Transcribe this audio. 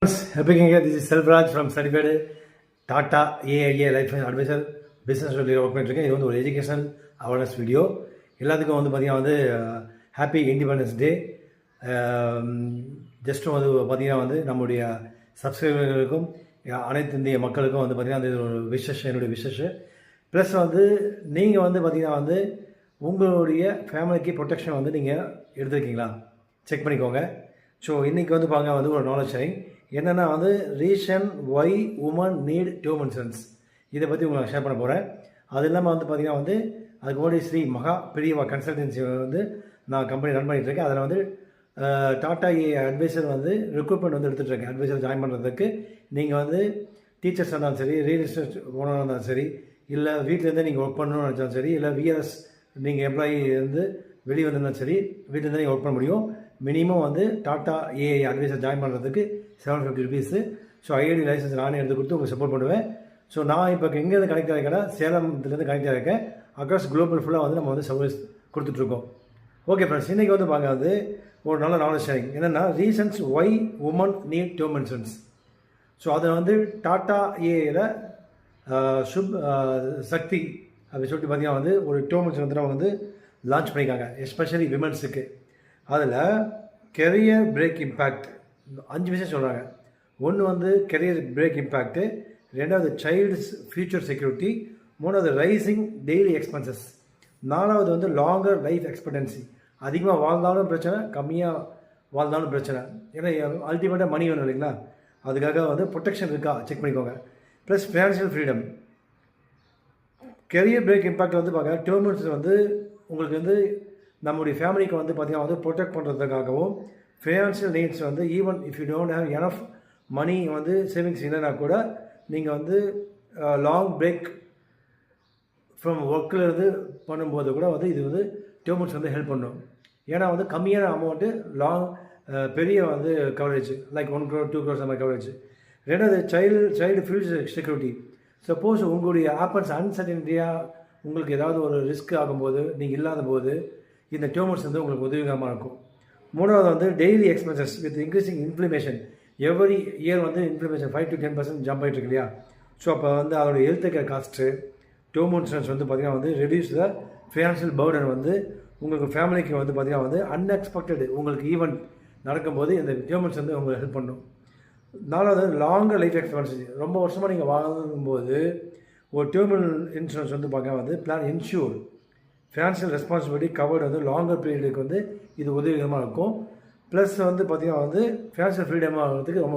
Helping here, this is Selvraj from Certified Tata AIA Life Advisor Business Work பண்ணிருக்கேன். இது வந்து ஒரு educational awareness video. எல்லாத்துக்கும் வந்து பார்த்தீங்கன்னா வந்து ஹாப்பி இண்டிபெண்டன்ஸ் டே. ஜஸ்ட்டும் வந்து பார்த்தீங்கன்னா வந்து நம்முடைய சப்ஸ்கிரைபர்களுக்கும் அனைத்து இந்திய மக்களுக்கும் வந்து பார்த்தீங்கன்னா இது ஒரு என்னுடைய விஷஸ். ப்ளஸ் வந்து நீங்கள் வந்து பார்த்தீங்கன்னா வந்து உங்களுடைய ஃபேமிலிக்கு ப்ரொடெக்ஷன் வந்து நீங்கள் எடுத்துருக்கீங்களா செக் பண்ணிக்கோங்க. ஸோ இன்றைக்கி வந்து பாருங்க வந்து ஒரு நாலேஜ் ஷேரிங் என்னென்னா வந்து reason why women need human insurance இதை பற்றி உங்களுக்கு ஷேர் பண்ண போகிறேன். அது இல்லாமல் வந்து பார்த்திங்கன்னா வந்து அதுக்கு முன்னாடி ஸ்ரீ மகா பெரியவா கன்சல்டன்சி வந்து நான் கம்பெனி ரன் பண்ணிகிட்ருக்கேன். அதில் வந்து டாட்டா அட்வைசர் வந்து ரெக்ரூட்மெண்ட் வந்து எடுத்துகிட்ருக்கேன். அட்வைசர் ஜாயின் பண்ணுறதுக்கு நீங்கள் வந்து டீச்சர்ஸாக இருந்தாலும் சரி, ரியல் எஸ்டேட் ஓனராக இருந்தாலும் சரி, இல்லை வீட்டிலேருந்தே நீங்கள் ஒர்க் பண்ணணும்னு நினச்சாலும் சரி, இல்லை விஆர்எஸ் நீங்கள் எம்ப்ளாயி வந்து வெளியே வந்திருந்தாலும் சரி, வீட்டிலேருந்து நீங்கள் ஒர்க் பண்ண முடியும். மினிமம் வந்து டாட்டா ஏஐ அட்வைசர் ஜாயின் பண்ணுறதுக்கு 750 rupees. ஸோ ஐஐடி லைசன்ஸ் நானே எடுத்து கொடுத்து உங்களுக்கு சப்போர்ட் பண்ணுவேன். ஸோ நான் இப்போ எங்கேருந்து கனெக்ட் ஆகிருக்கேன்னா சேலத்துலேருந்து கனெக்ட் ஆகிருக்கேன். அக்ராஸ் குளோபல் ஃபுல்லாக வந்து நம்ம வந்து சர்வீஸ் கொடுத்துட்ருக்கோம். ஓகே ஃப்ரெண்ட்ஸ், இன்றைக்கி வந்து பார்க்க வந்து ஒரு நல்ல நாலேஜ் ஷேரிங் என்னென்னா reasons why women need human insurance. So அதில் வந்து டாட்டா ஏஐயில் சக்தி அப்படின்னு சொல்லிட்டு பார்த்தீங்கன்னா வந்து ஒரு ஹியூமன் இன்சூரன்ஸ் வந்து அவங்க வந்து லான்ச் பண்ணியிருக்காங்க, எஸ்பெஷலி விமன்ஸுக்கு. அதில் கெரியர் பிரேக் இம்பேக்ட் 5 விஷயம் சொல்கிறாங்க. ஒன்று வந்து கெரியர் பிரேக் இம்பேக்ட்டு, ரெண்டாவது சைல்ட்ஸ் ஃபியூச்சர் செக்யூரிட்டி, மூணாவது ரைசிங் டெய்லி எக்ஸ்பென்சஸ், நாலாவது வந்து லாங்கர் லைஃப் எக்ஸ்பெக்டன்சி, அதிகமாக வாழ்ந்தாலும் பிரச்சனை, கம்மியாக வாழ்ந்தாலும் பிரச்சனை. ஏன்னா அல்டிமேட்டாக மணி வேணும் இல்லைங்களா, அதுக்காக வந்து ப்ரொடெக்ஷன் இருக்கா செக் பண்ணிக்கோங்க. Plus financial freedom. Career break impact வந்து பார்க்க டேர்ம்ஸ் வந்து உங்களுக்கு வந்து நம்முடைய ஃபேமிலிக்கு வந்து பார்த்திங்கன்னா வந்து ப்ரொடெக்ட் பண்ணுறதுக்காகவும், ஃபினான்ஷியல் நீட்ஸ் வந்து even if you don't have enough money வந்து சேவிங்ஸ் இல்லைனா கூட நீங்கள் வந்து லாங் பிரேக் ஃப்ரம் ஒர்க்கிலேருந்து பண்ணும்போது கூட வந்து இது வந்து டேர்ம்ஸ் வந்து ஹெல்ப் பண்ணும். ஏன்னா வந்து கம்மியான அமௌண்ட்டு பெரிய வந்து கவரேஜ் லைக் 1 crore 2 crores அந்த மாதிரி கவரேஜ். ரெண்டாவது சைல்டு ஃபியூச்சர் செக்யூரிட்டி. சப்போஸ் உங்களுடைய ஆப்பன்ஸ் அன்சர்டனிட்டியாக உங்களுக்கு ஏதாவது ஒரு ரிஸ்க் ஆகும்போது நீங்கள் இல்லாத போது இந்த டியூமர்ஸ் வந்து உங்களுக்கு உதவிகரமாக இருக்கும். மூணாவது வந்து daily expenses with increasing inflammation. Every year வந்து இன்ஃப்ளமேஷன் 5 to 10% ஜம்ப் ஆகிட்டு இருக்கு இல்லையா. ஸோ அப்போ வந்து அதோட health care cost tumour insurance வந்து பார்த்திங்கன்னா வந்து ரெடியூஸ் த ஃபினான்ஷியல் பர்டன் வந்து உங்களுக்கு ஃபேமிலிக்கு வந்து பார்த்திங்கன்னா வந்து அன்எக்ஸ்பெக்டட் உங்களுக்கு ஈவெண்ட் நடக்கும்போது இந்த டியூமர்ஸ் வந்து உங்களுக்கு ஹெல்ப் பண்ணும். நாலாவது லாங்கர் லைஃப் எக்ஸ்பென்சஸ். ரொம்ப வருஷமாக நீங்கள் வாங்கும்போது ஒரு டியூமர் இன்சூரன்ஸ் வந்து பார்க்க வந்து plan insure financial responsibility covered வந்து லாங்கர் பீரியடுக்கு வந்து இது உதவிகரமாக இருக்கும். ப்ளஸ் வந்து பார்த்திங்கன்னா வந்து ஃபினான்ஷியல் ஃப்ரீடம் ஆகிறதுக்கு ரொம்ப